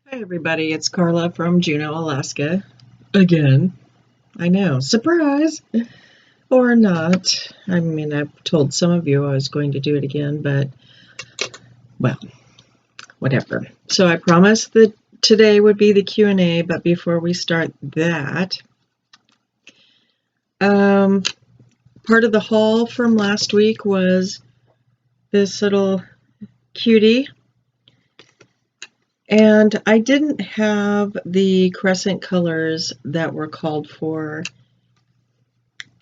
Hi everybody, it's Carla from Juneau, Alaska. Again. I know, surprise! Or not. I mean, I've told some of you I was going to do it again, but, well, whatever. So I promised that today would be the Q&A, but before we start that, part of the haul from last week was this little cutie. And I didn't have the crescent colors that were called for.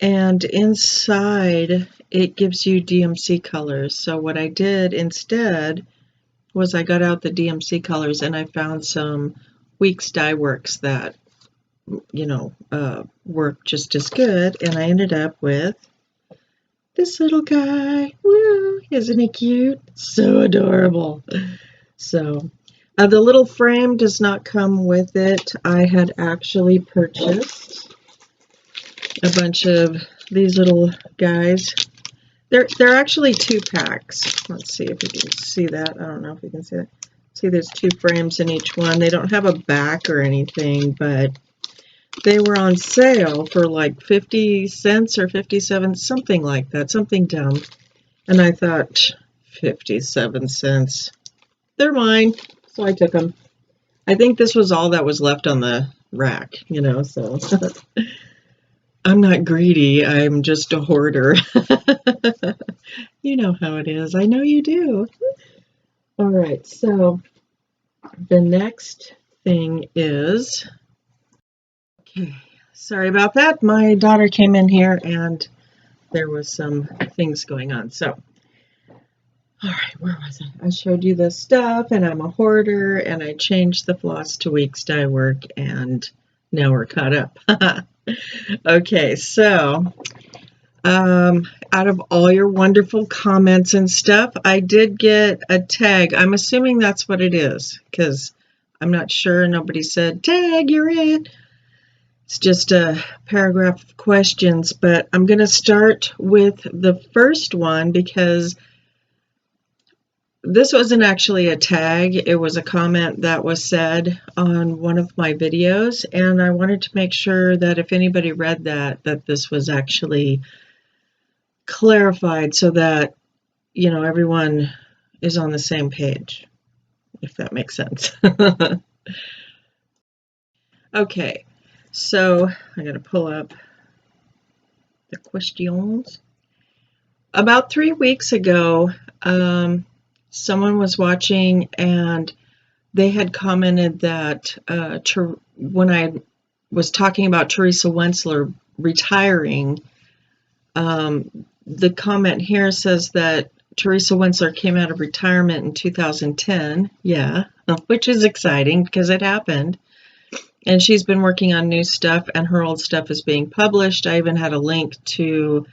And inside, it gives you DMC colors. So what I did instead was I got out the DMC colors and I found some Weeks Dye Works that, work just as good. And I ended up with this little guy. Woo! Isn't he cute? So adorable. So the little frame does not come with it. I had actually purchased a bunch of these little guys. They're actually 2 packs. Let's see if you can see that. I don't know if you can see that. See, there's 2 frames in each one. They don't have a back or anything, but they were on sale for like 50 cents or 57, something like that, something dumb. And I thought, 57 cents. They're mine. So I took them. I think this was all that was left on the rack, so I'm not greedy. I'm just a hoarder. You know how it is. I know you do. All right, so the next thing is, okay, sorry about that. My daughter came in here and there was some things going on. So all right, where was I? I showed you this stuff, and I'm a hoarder, and I changed the floss to Weeks Dye Work, and now we're caught up. Okay, so out of all your wonderful comments and stuff, I did get a tag. I'm assuming that's what it is, because I'm not sure. Nobody said, tag, you're it. It's just a paragraph of questions, but I'm going to start with the first one because this wasn't actually a tag. It was a comment that was said on one of my videos, and I wanted to make sure that if anybody read that this was actually clarified so that, everyone is on the same page, if that makes sense. Okay, so I got to pull up the questions. About 3 weeks ago, someone was watching and they had commented that when I was talking about Teresa Wentler retiring, the comment here says that Teresa Wentler came out of retirement in 2010. Yeah, which is exciting because it happened. And she's been working on new stuff and her old stuff is being published. I even had a link to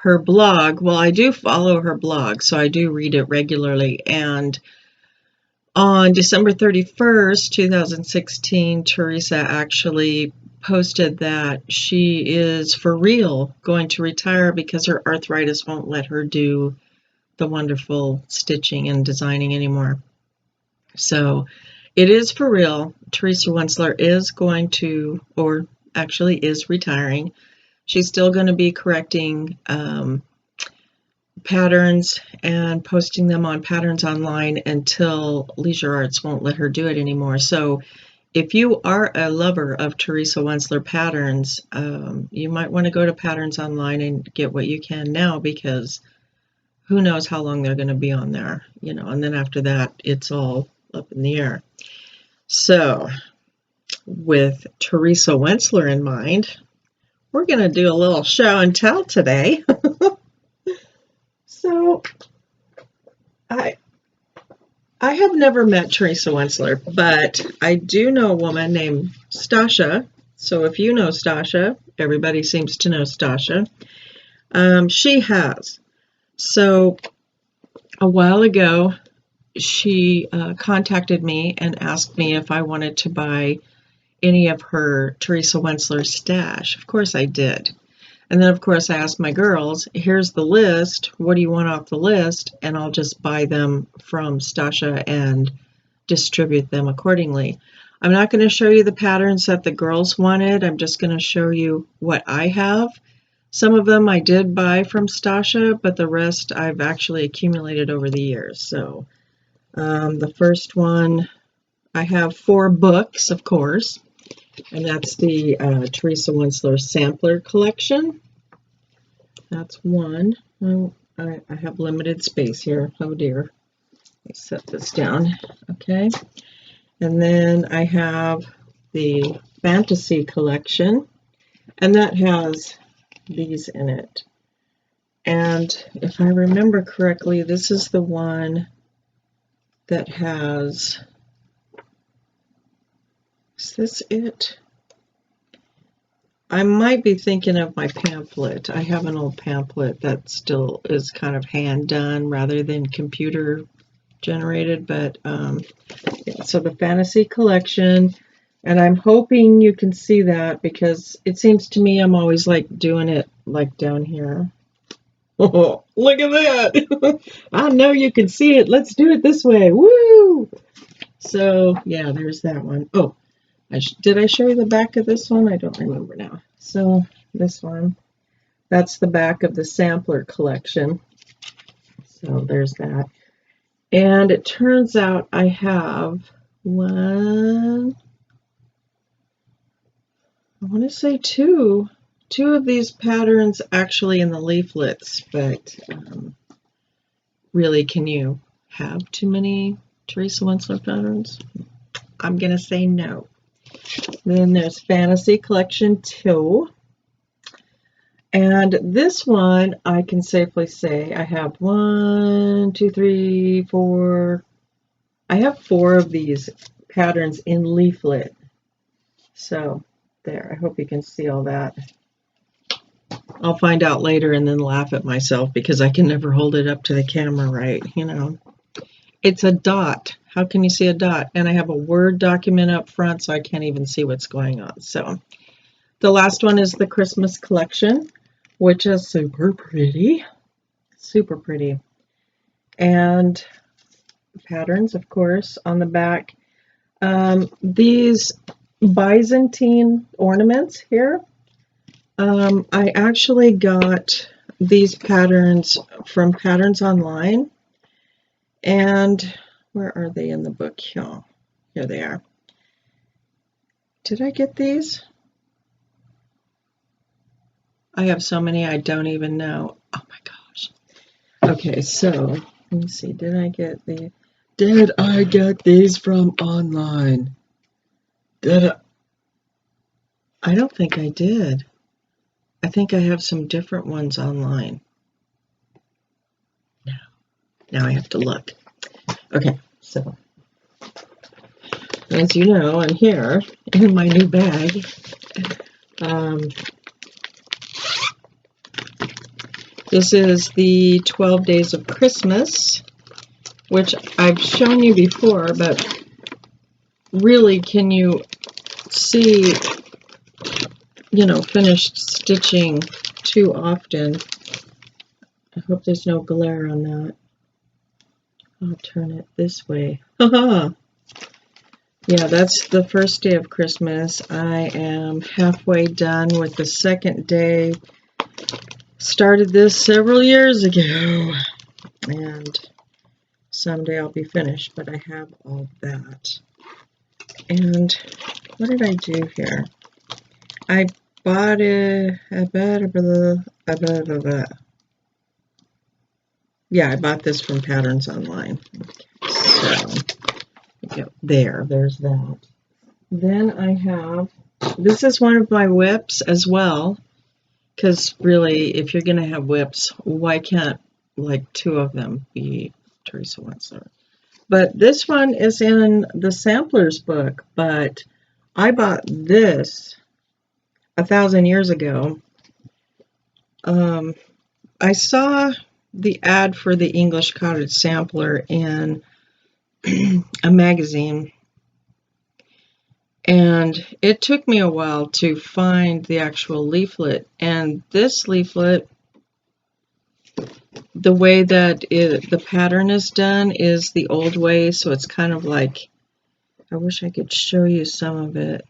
her blog. Well, I do follow her blog, so I do read it regularly. And on December 31st, 2016, Teresa actually posted that she is for real going to retire because her arthritis won't let her do the wonderful stitching and designing anymore. So it is for real. Teresa Wentler is going to, or actually is retiring. She's still going to be correcting patterns and posting them on Patterns Online until Leisure Arts won't let her do it anymore. So if you are a lover of Teresa Wentler patterns, you might want to go to Patterns Online and get what you can now, because who knows how long they're going to be on there, and then after that, it's all up in the air. So with Teresa Wentler in mind, we're going to do a little show and tell today. So I have never met Teresa Wentler, but I do know a woman named Stasha. So if you know Stasha, everybody seems to know Stasha. She has. So a while ago, she contacted me and asked me if I wanted to buy any of her Teresa Wentler stash. Of course I did. And then, of course, I asked my girls, here's the list. What do you want off the list? And I'll just buy them from Stasha and distribute them accordingly. I'm not going to show you the patterns that the girls wanted. I'm just going to show you what I have. Some of them I did buy from Stasha, but the rest I've actually accumulated over the years. So the first one, I have 4 books, of course, and that's the Teresa Wentler Sampler Collection. That's one. Oh, I have limited space here. Oh dear. Let me set this down. Okay. And then I have the Fantasy Collection, and that has these in it. And if I remember correctly, this is the one that has, is this it? I might be thinking of my pamphlet. I have an old pamphlet that still is kind of hand done rather than computer generated, but yeah, so the Fantasy Collection, and I'm hoping you can see that because it seems to me I'm always like doing it like down here. Oh, look at that. I know you can see it. Let's do it this way. Woo! So yeah, there's that one. Oh, did I show you the back of this one? I don't remember now. So this one, that's the back of the Sampler Collection. So there's that. And it turns out I have one, I want to say two of these patterns actually in the leaflets, but really, can you have too many Teresa Wentler patterns? I'm going to say no. Then there's Fantasy Collection 2. And this one, I can safely say I have 1, 2, 3, 4. I have 4 of these patterns in leaflet. So there, I hope you can see all that. I'll find out later and then laugh at myself because I can never hold it up to the camera right, you know. It's a dot. How can you see a dot? And I have a Word document up front, so I can't even see what's going on. So the last one is the Christmas Collection, which is super pretty. Super pretty. And patterns, of course, on the back. These Byzantine ornaments here, I actually got these patterns from Patterns Online. And where are they in the book? Here they are. Did I get these? I have so many I don't even know. Oh my gosh. Okay, so let me see. Did I get these from online? I don't think I did. I think I have some different ones online. Now I have to look. Okay, so as you know, I'm here in my new bag. This is the 12 Days of Christmas, which I've shown you before, but really, can you see, you know, finished stitching too often? I hope there's no glare on that. I'll turn it this way. Haha! Yeah, that's the first day of Christmas. I am halfway done with the second day. Started this several years ago, and someday I'll be finished, but I have all that. And what did I do here? I bought yeah, I bought this from Patterns Online. So there's that. Then I have, this is one of my whips as well, because really, if you're going to have whips, why can't like 2 of them be Teresa Wentler? But this one is in the Samplers book, but I bought this 1,000 years ago. I saw the ad for the English Cottage Sampler in a magazine, and it took me a while to find the actual leaflet. And this leaflet, the way that the pattern is done is the old way, so it's kind of like I wish I could show you some of it.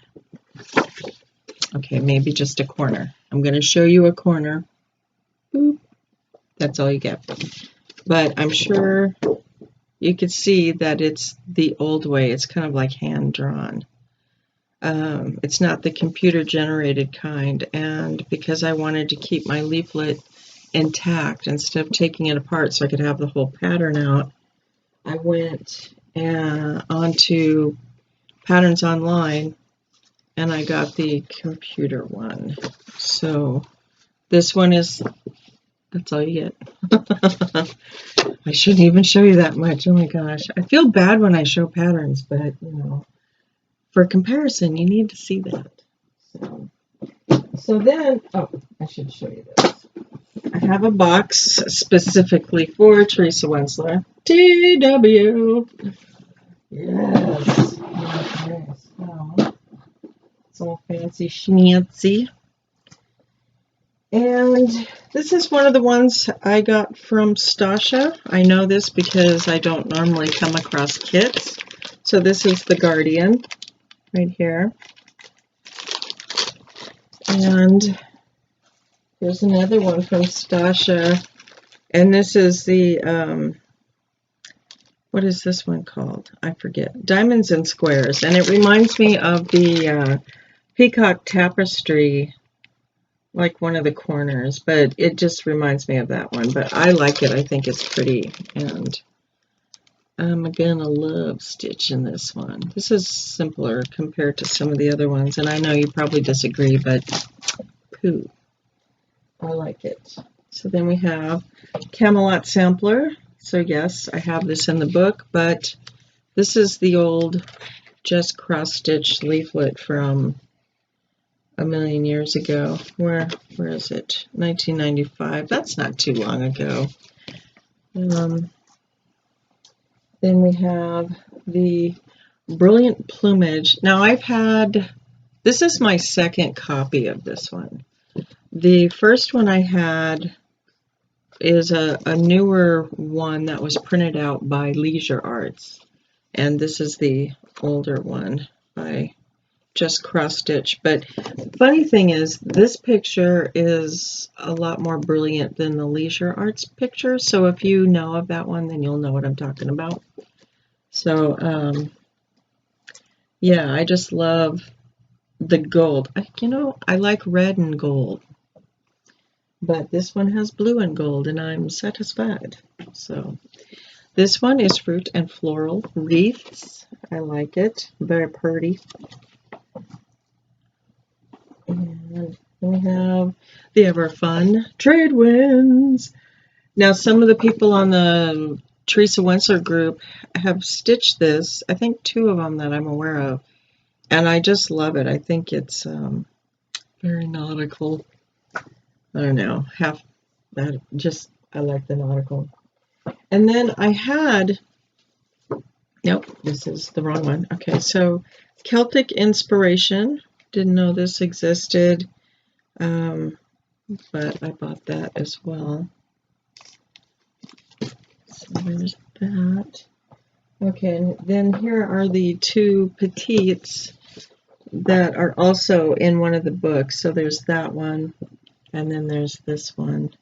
Okay, maybe just a corner. I'm going to show you a corner. Boop. That's all you get. But I'm sure you could see that it's the old way. It's kind of like hand-drawn. It's not the computer-generated kind, and because I wanted to keep my leaflet intact instead of taking it apart so I could have the whole pattern out, I went onto Patterns Online and I got the computer one. So this one is, that's all you get. I shouldn't even show you that much. Oh my gosh. I feel bad when I show patterns, but you know, for comparison, you need to see that. So then, oh, I should show you this. I have a box specifically for Teresa Wentler. TW. Yes. Okay, so it's all fancy schmancy. And this is one of the ones I got from Stasha. I know this because I don't normally come across kits. So this is the Guardian right here. And there's another one from Stasha. And this is the, what is this one called? I forget. Diamonds and Squares. And it reminds me of the peacock tapestry, like one of the corners, but it just reminds me of that one. But I like it. I think it's pretty, and I'm gonna love stitching this one. This is simpler compared to some of the other ones, and I know you probably disagree, but poo, I like it. So then we have Camelot Sampler. So yes, I have this in the book, but this is the old just cross-stitch leaflet from a million years ago. Where is it? 1995. That's not too long ago. Then we have the Brilliant Plumage. Now this is my second copy of this one. The first one I had is a newer one that was printed out by Leisure Arts. And this is the older one by just cross stitch. But funny thing is, this picture is a lot more brilliant than the Leisure Arts picture. So if you know of that one, then you'll know what I'm talking about. So yeah, I just love the gold. I like red and gold, but this one has blue and gold, and I'm satisfied. So this one is Fruit and Floral Wreaths. I like it. Very pretty. And we have the ever fun Trade Winds. Now, some of the people on the Teresa Wentler group have stitched this. I think 2 of them that I'm aware of. And I just love it. I think it's very nautical. I don't know. I like the nautical. And then I had, nope, this is the wrong one. Okay, so Celtic Inspiration. Didn't know this existed, but I bought that as well. So there's that. Okay, and then here are the 2 petites that are also in one of the books. So there's that one, and then there's this one.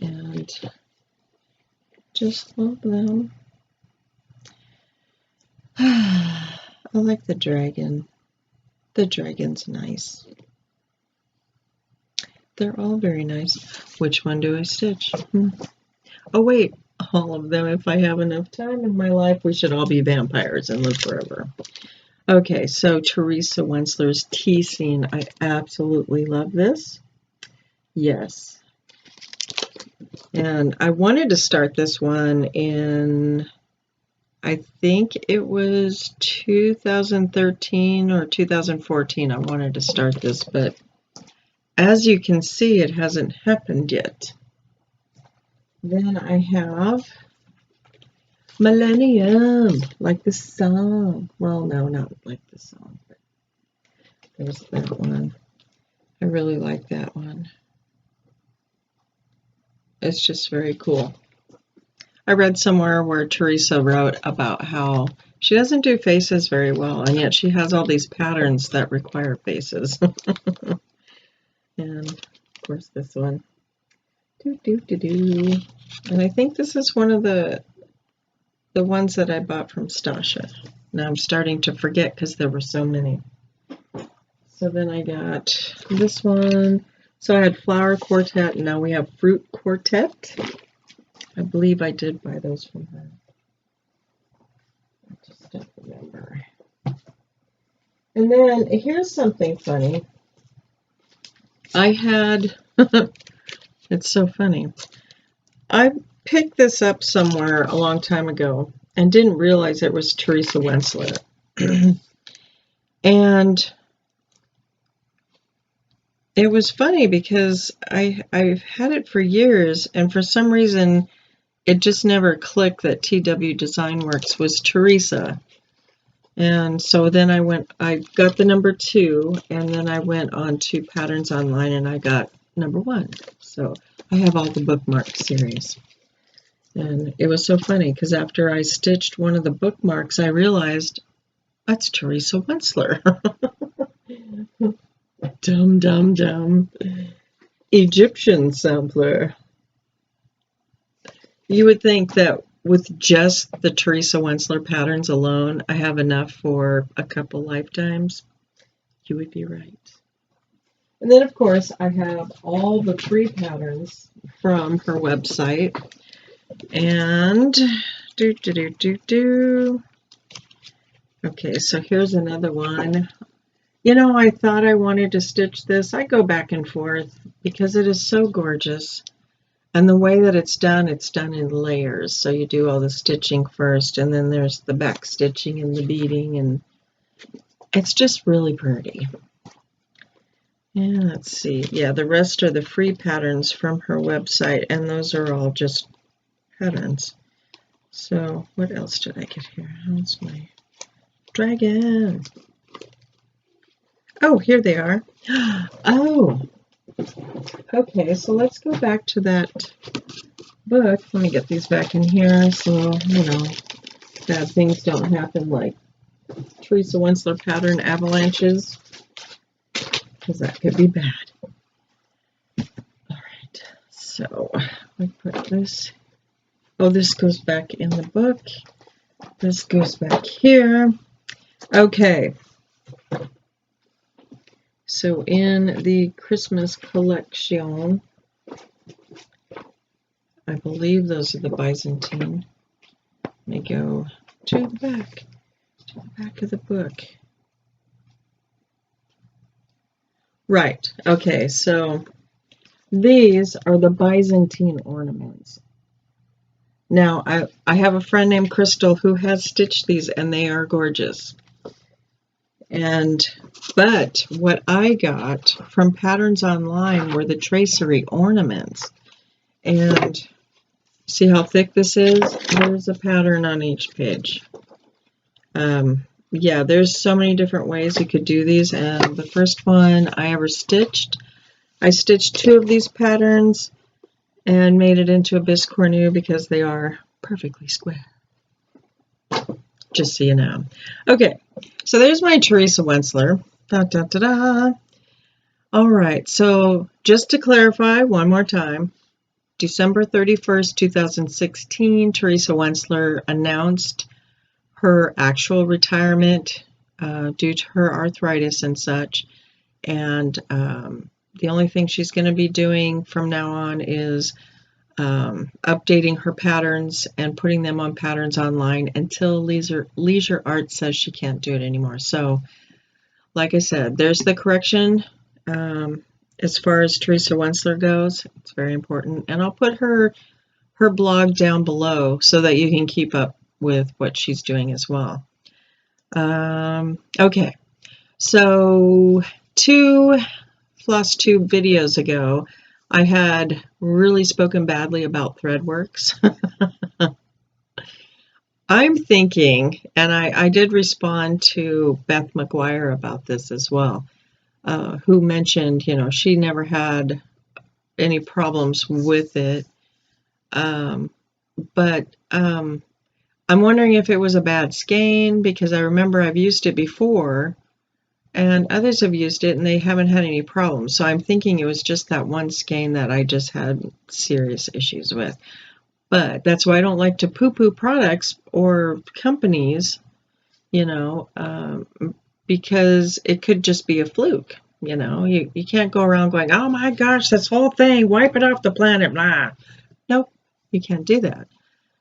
And just love them. I like the dragon. The dragon's nice. They're all very nice. Which one do I stitch? Oh wait, all of them. If I have enough time in my life, we should all be vampires and live forever. Okay, so Teresa Wentler's Tea Scene. I absolutely love this. Yes. And I wanted to start this one in, I think it was 2013 or 2014. I wanted to start this, but as you can see, it hasn't happened yet. Then I have Millennium, like the song. Well, no, not like the song, but there's that one. I really like that one. It's just very cool. I read somewhere where Teresa wrote about how she doesn't do faces very well, and yet she has all these patterns that require faces. And of course this one. Do, do, do, do. And I think this is one of the ones that I bought from Stasha. Now I'm starting to forget because there were so many. So then I got this one. So I had Flower Quartet, and now we have Fruit Quartet. I believe I did buy those from her. I just don't remember. And then here's something funny. I had, it's so funny. I picked this up somewhere a long time ago and didn't realize it was Teresa Wentler. And it was funny because I've had it for years, and for some reason it just never clicked that TW Design Works was Teresa. And so then I got the number 2, and then I went on to Patterns Online and I got number 1. So I have all the bookmark series. And it was so funny because after I stitched one of the bookmarks, I realized that's Teresa Wentler. Dum, dum, dum. Egyptian sampler. You would think that with just the Teresa Wentler patterns alone, I have enough for a couple lifetimes. You would be right. And then, of course, I have all the free patterns from her website. And okay, so here's another one. You know, I thought I wanted to stitch this. I go back and forth because it is so gorgeous. And the way that it's done in layers. So you do all the stitching first, and then there's the back stitching and the beading, and it's just really pretty. And let's see. Yeah, the rest are the free patterns from her website, and those are all just patterns. So what else did I get here? How's my dragon? Oh, here they are. Oh, okay, so let's go back to that book. Let me get these back in here so, you know, bad things don't happen like Teresa Wentler pattern avalanches, because that could be bad. All right, so we put this. Oh, this goes back in the book. This goes back here. Okay. So in the Christmas collection, I believe those are the Byzantine. Let me go to the back of the book. Right, okay, so these are the Byzantine ornaments. Now, I have a friend named Crystal who has stitched these, and they are gorgeous. But what I got from Patterns Online were the tracery ornaments. And see how thick this is? There's a pattern on each page. Yeah, there's so many different ways you could do these. And the first one I ever stitched, I stitched 2 of these patterns and made it into a biscornu because they are perfectly square. Just so you know. Okay, so there's my Teresa Wentler. Da, da, da, da. All right, so just to clarify one more time, December 31st, 2016, Teresa Wentler announced her actual retirement due to her arthritis and such. And the only thing she's going to be doing from now on is updating her patterns and putting them on Patterns Online until Leisure Arts says she can't do it anymore. So, like I said, there's the correction as far as Teresa Wentler goes. It's very important. And I'll put her blog down below so that you can keep up with what she's doing as well. Okay, so 2 Floss Tube videos ago, I had really spoken badly about Threadworks. I'm thinking, and I did respond to Beth McGuire about this as well, who mentioned, you know, she never had any problems with it. but I'm wondering if it was a bad skein, because I remember I've used it before and others have used it and they haven't had any problems. So I'm thinking it was just that one skein that I just had serious issues with. But that's why I don't like to poo-poo products or companies, you know, because it could just be a fluke. You can't go around going, oh my gosh, this whole thing, wipe it off the planet, blah. Nope, you can't do that,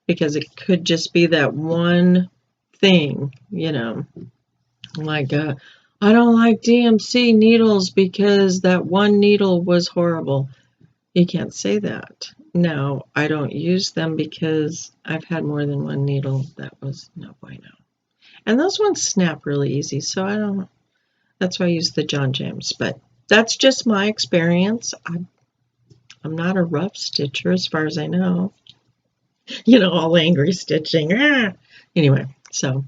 because it could just be that one thing, like, I don't like DMC needles because that one needle was horrible. You can't say that. No, I don't use them because I've had more than one needle that was no bueno. And those ones snap really easy, so I don't know. That's why I use the John James. But that's just my experience. I'm not a rough stitcher as far as I know. All angry stitching. Ah! Anyway, so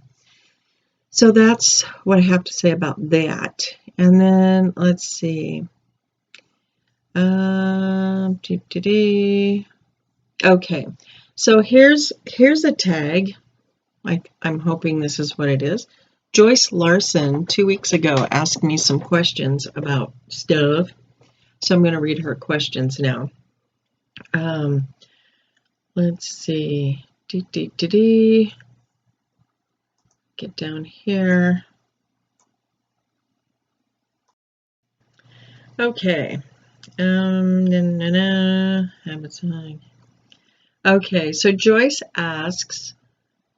that's what I have to say about that. And then let's see. Okay, so here's a tag. I'm hoping this is what it is. Joyce Larson 2 weeks ago asked me some questions about stuff, so I'm going to read her questions now. Let's see. Get down here. Okay. Okay, so Joyce asks,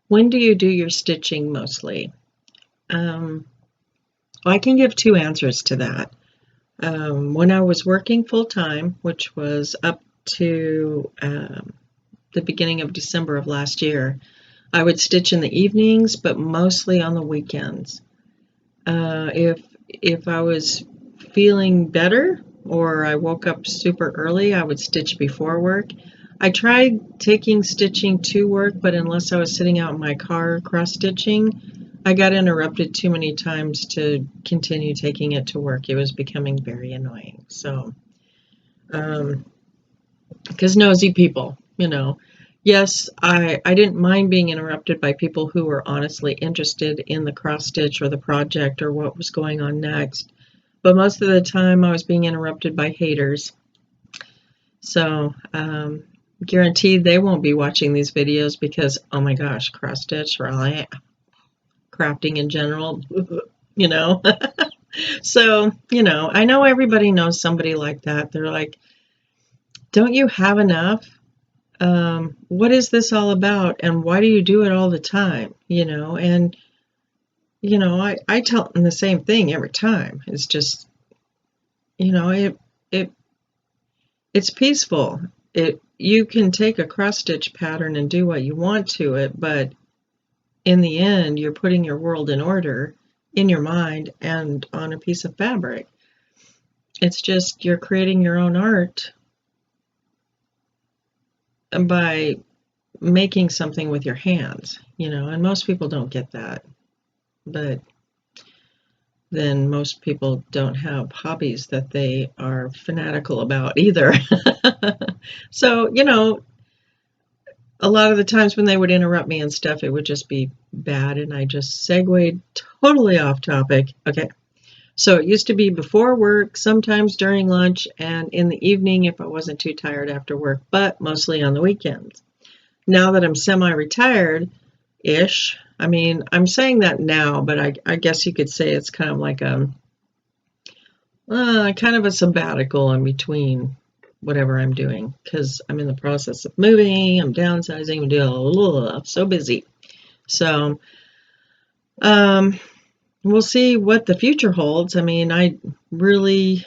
when do you do your stitching mostly? Well, I can give two answers to that. When I was working full-time, which was up to the beginning of December of last year, I would stitch in the evenings, but mostly on the weekends. If I was feeling better or I woke up super early, I would stitch before work. I tried taking stitching to work, but unless I was sitting out in my car cross-stitching, I got interrupted too many times to continue taking it to work. It was becoming very annoying. So, because nosy people, Yes, I didn't mind being interrupted by people who were honestly interested in the cross-stitch or the project or what was going on next. But most of the time I was being interrupted by haters. So, guaranteed they won't be watching these videos because, oh my gosh, cross-stitch, really? Crafting in general, So, I know everybody knows somebody like that. They're like, don't you have enough? What is this all about? And why do you do it all the time? And, I tell them the same thing every time. It's just, it's peaceful. You can take a cross-stitch pattern and do what you want to it, but in the end, you're putting your world in order in your mind and on a piece of fabric. It's just you're creating your own art by making something with your hands, and most people don't get that. But then most people don't have hobbies that they are fanatical about either. So, a lot of the times when they would interrupt me and stuff, it would just be bad, and I just segued totally off topic. Okay, so it used to be before work, sometimes during lunch, and in the evening if I wasn't too tired after work, but mostly on the weekends. Now that I'm semi-retired-ish, I mean, I'm saying that now, but I guess you could say it's kind of like a sabbatical in between whatever I'm doing, because I'm in the process of moving, I'm downsizing, I'm doing so busy. So we'll see what the future holds. I mean, I really,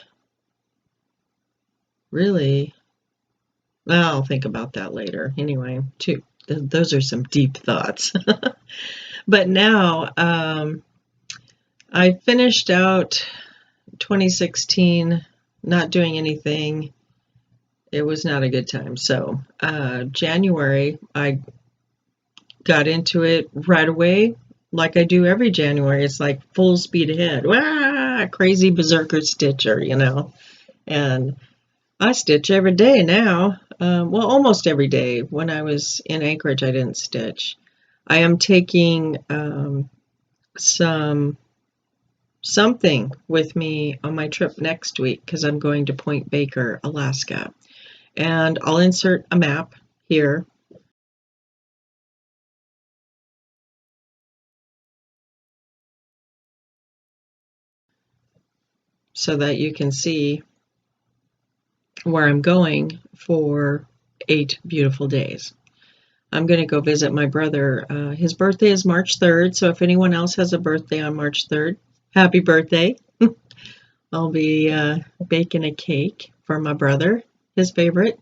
well, I'll think about that later. Anyway, too, those are some deep thoughts. But now I finished out 2016 not doing anything. It was not a good time. So January, I got into it right away, like I do every January. It's like full speed ahead. Wah! Crazy berserker stitcher, And I stitch every day now. well, almost every day. When I was in Anchorage, I didn't stitch. I am taking something with me on my trip next week because I'm going to Point Baker, Alaska. And I'll insert a map here. So that you can see where I'm going for 8 beautiful days. I'm going to go visit my brother. His birthday is March 3rd, so if anyone else has a birthday on March 3rd, happy birthday. I'll be baking a cake for my brother, his favorite,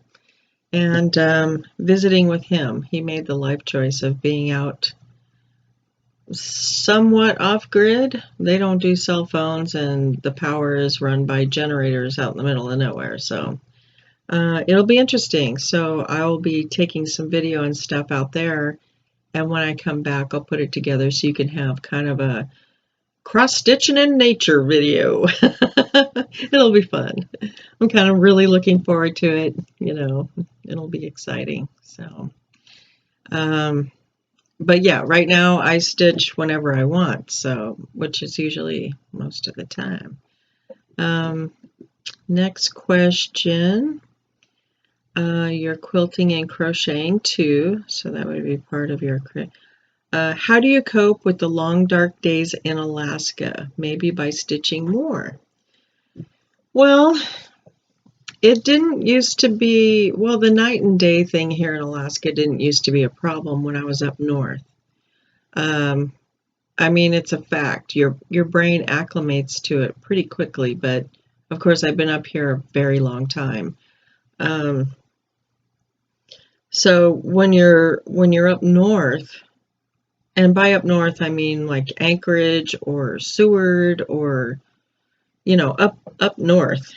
and visiting with him. He made the life choice of being out somewhat off-grid. They don't do cell phones, and the power is run by generators out in the middle of nowhere, so it'll be interesting. So I'll be taking some video and stuff out there, and when I come back, I'll put it together so you can have kind of a cross-stitching in nature video. It'll be fun. I'm kind of really looking forward to it. It'll be exciting. So, but yeah, right now I stitch whenever I want, so which is usually most of the time. Next question. You're quilting and crocheting too, so that would be part of your. How do you cope with the long dark days in Alaska? Maybe by stitching more. Well, it didn't used to be, well, the night and day thing here in Alaska didn't used to be a problem when I was up north. I mean, it's a fact. Your brain acclimates to it pretty quickly, but of course I've been up here a very long time. So when you're up north, and by up north I mean like Anchorage or Seward or up north.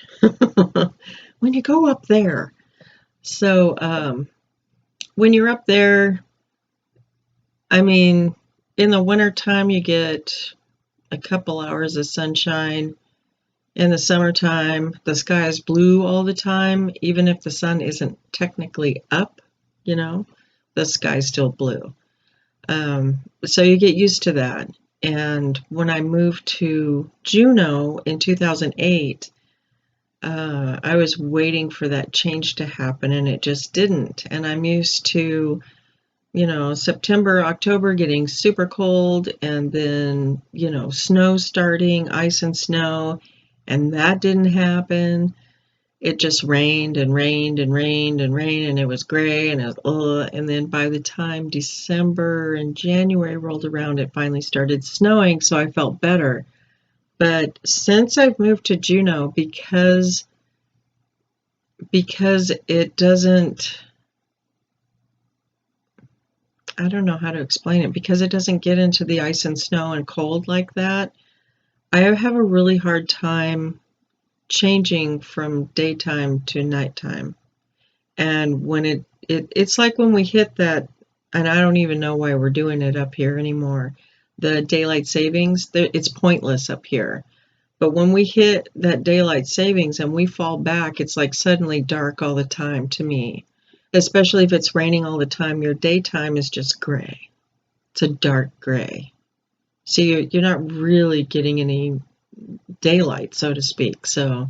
When you go up there. So when you're up there, I mean, in the wintertime you get a couple hours of sunshine. In the summertime, the sky is blue all the time, even if the sun isn't technically up, the sky's still blue. So you get used to that. And when I moved to Juneau in 2008, I was waiting for that change to happen, and it just didn't. And I'm used to, September, October getting super cold, and then, snow starting, ice and snow, and that didn't happen. It just rained and rained and rained and rained, and it was gray, and it was, and then by the time December and January rolled around, it finally started snowing, so I felt better. But since I've moved to Juneau, because it doesn't, I don't know how to explain it, because it doesn't get into the ice and snow and cold like that, I have a really hard time changing from daytime to nighttime. And when it's like when we hit that, and I don't even know why we're doing it up here anymore, the daylight savings, it's pointless up here. But when we hit that daylight savings and we fall back, it's like suddenly dark all the time to me. Especially if it's raining all the time, your daytime is just gray. It's a dark gray. So you're not really getting any daylight, so to speak. So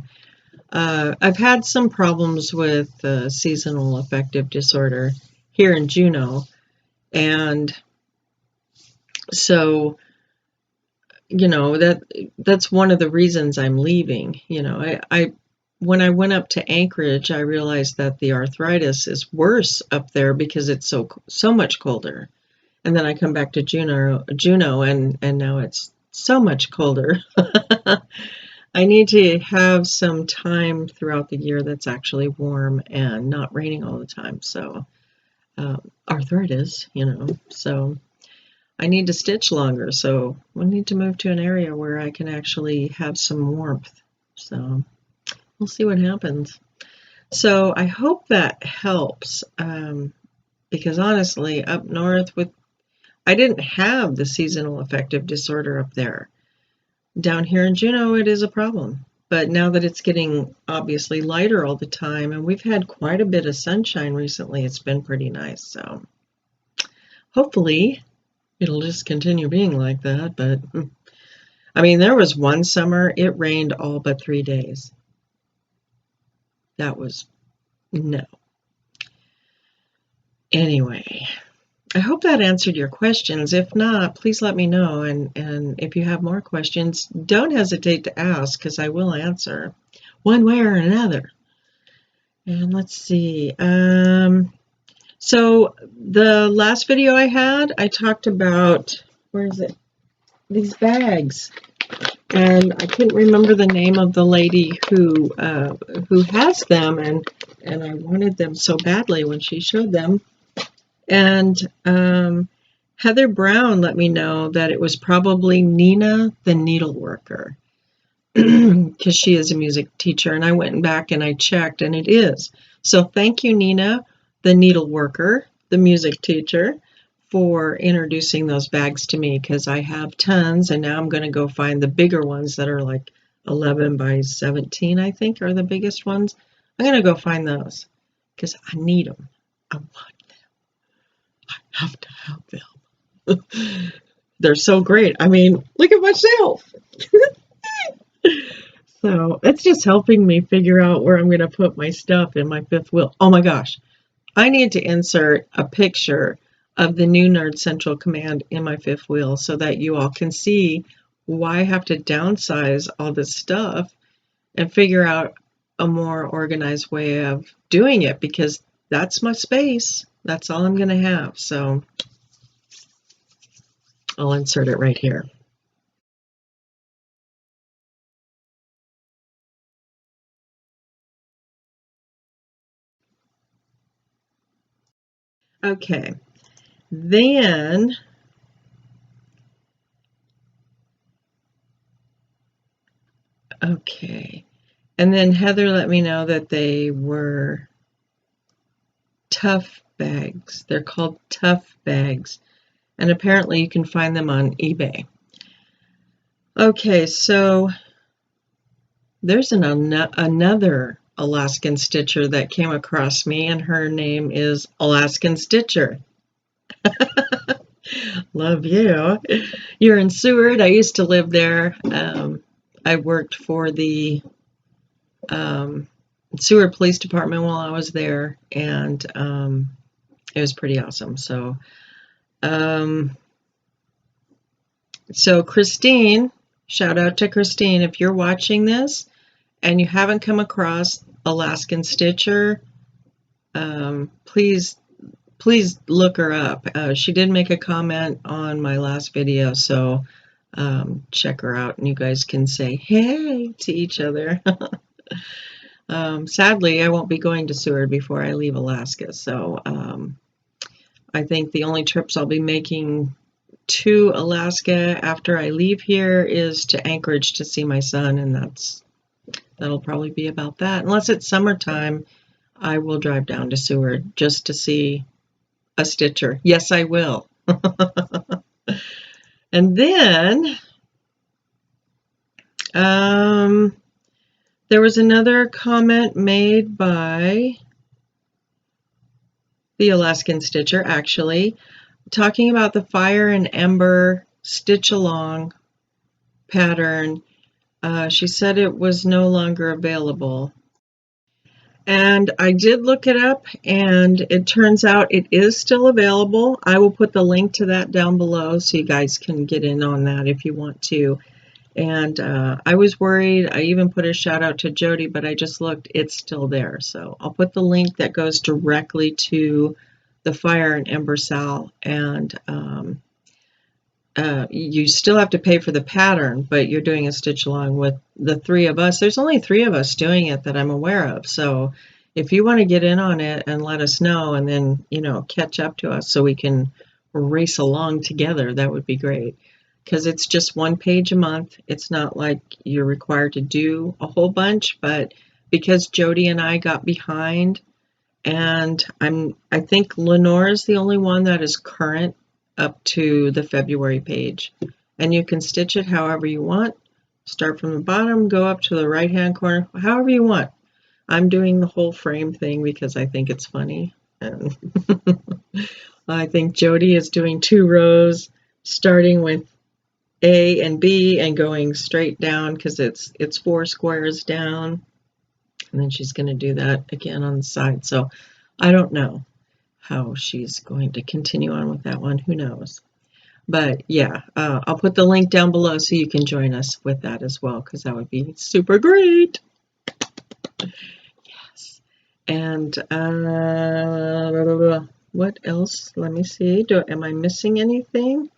I've had some problems with seasonal affective disorder here in Juneau, and so that's one of the reasons I'm leaving. I when I went up to Anchorage, I realized that the arthritis is worse up there because it's so much colder. And then I come back to Juneau, and now it's so much colder. I need to have some time throughout the year that's actually warm and not raining all the time. So arthritis, so I need to stitch longer. So we need to move to an area where I can actually have some warmth. So we'll see what happens. So I hope that helps, because honestly, up north I didn't have the seasonal affective disorder up there. Down here in Juneau, it is a problem. but now that it's getting obviously lighter all the time, and we've had quite a bit of sunshine recently, it's been pretty nice. So hopefully it'll just continue being like that. But I mean, there was one summer it rained all but 3 days. That was no. Anyway, I hope that answered your questions. If not, please let me know. And if you have more questions, don't hesitate to ask, because I will answer one way or another. And let's see. So the last video I had, I talked about, where is it? These bags. And I couldn't remember the name of the lady who has them, and I wanted them so badly when she showed them. And Heather Brown let me know that it was probably Nina the needleworker, because she is a music teacher, and I went back and I checked, and it is. So thank you, Nina the needleworker, the music teacher, for introducing those bags to me, because I have tons, and now I'm going to go find the bigger ones that are like 11 by 17, I think, are the biggest ones. I'm going to go find those because I need them. I want them. I have to have them. They're so great. I mean, look at myself. So it's just helping me figure out where I'm going to put my stuff in my fifth wheel. Oh my gosh. I need to insert a picture of the new Nerd Central command in my fifth wheel so that you all can see why I have to downsize all this stuff and figure out a more organized way of doing it, because that's my space. That's all I'm going to have. So I'll insert it right here. Okay. Then and then Heather let me know that they were tough bags. They're called tough bags, and apparently you can find them on eBay. Okay, so there's another Alaskan stitcher that came across me, and her name is Alaskan Stitcher. Love you. You're in Seward. I used to live there. I worked for the Seward Police Department while I was there, and it was pretty awesome. So, so Christine, shout out to Christine. If you're watching this and you haven't come across Alaskan Stitcher, please look her up. She did make a comment on my last video, so check her out, and you guys can say hey to each other. Sadly, I won't be going to Seward before I leave Alaska, so I think the only trips I'll be making to Alaska after I leave here is to Anchorage to see my son, and that'll probably be about that. Unless it's summertime, I will drive down to Seward just to see a stitcher. Yes, I will. And then there was another comment made by the Alaskan Stitcher, actually, talking about the Fire and Ember Stitch Along pattern. She said it was no longer available. And I did look it up, and it turns out it is still available. I will put the link to that down below so you guys can get in on that if you want to. And I was worried. I even put a shout out to Jody, but I just looked. It's still there. So I'll put the link that goes directly to the Fire and Ember Sal. And you still have to pay for the pattern, but you're doing a stitch along with the three of us. There's only 3 of us doing it that I'm aware of. So if you want to get in on it and let us know, and then, catch up to us so we can race along together, that would be great. Because it's just 1 page a month. It's not like you're required to do a whole bunch, but because Jody and I got behind, and I think Lenore is the only one that is current up to the February page, and you can stitch it however you want. Start from the bottom, go up to the right-hand corner, however you want. I'm doing the whole frame thing because I think it's funny. And I think Jody is doing 2 rows, starting with A and B and going straight down because it's 4 squares down. And then she's going to do that again on the side. So I don't know how she's going to continue on with that one. Who knows? But yeah, I'll put the link down below so you can join us with that as well, because that would be super great. Yes. And what else? Let me see. Am I missing anything?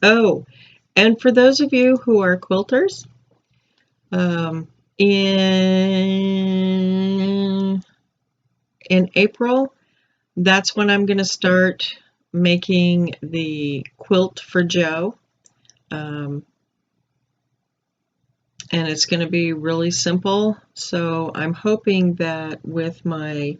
Oh, and for those of you who are quilters, in April, that's when I'm going to start making the quilt for Joe. And it's going to be really simple. So I'm hoping that with my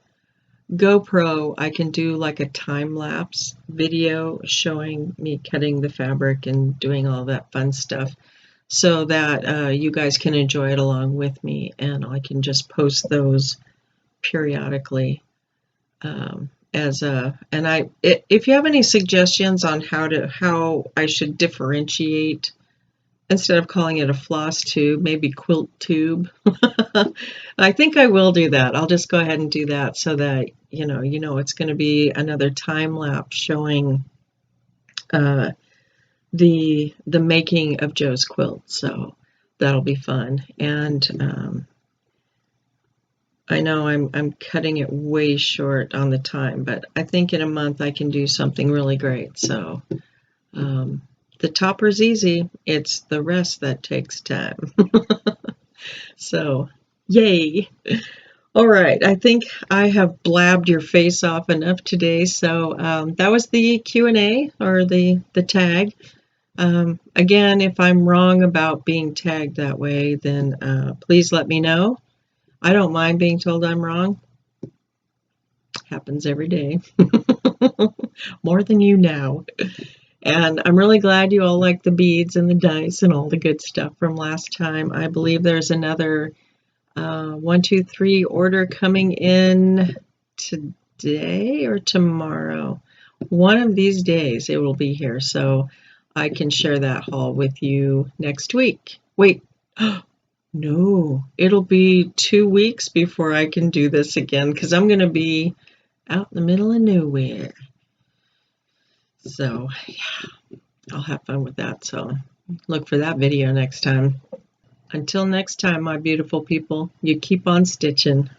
GoPro, I can do like a time-lapse video showing me cutting the fabric and doing all that fun stuff, so that you guys can enjoy it along with me, and I can just post those periodically. If you have any suggestions on how I should differentiate, instead of calling it a floss tube, maybe quilt tube. I think I will do that. I'll just go ahead and do that so that you know it's going to be another time lapse showing the making of Joe's quilt. So that'll be fun. And I know I'm cutting it way short on the time, but I think in a month I can do something really great. So the topper's easy. It's the rest that takes time. So, yay. All right, I think I have blabbed your face off enough today. So that was the Q&A, or the tag. Again, if I'm wrong about being tagged that way, then please let me know. I don't mind being told I'm wrong. Happens every day. More than you know. And I'm really glad you all like the beads and the dice and all the good stuff from last time. I believe there's another 1, 2, 3 order coming in today or tomorrow. One of these days it will be here, so I can share that haul with you next week. Wait, no, it'll be 2 weeks before I can do this again, because I'm going to be out in the middle of nowhere. So yeah, I'll have fun with that. So look for that video next time. Until next time, my beautiful people, you keep on stitching.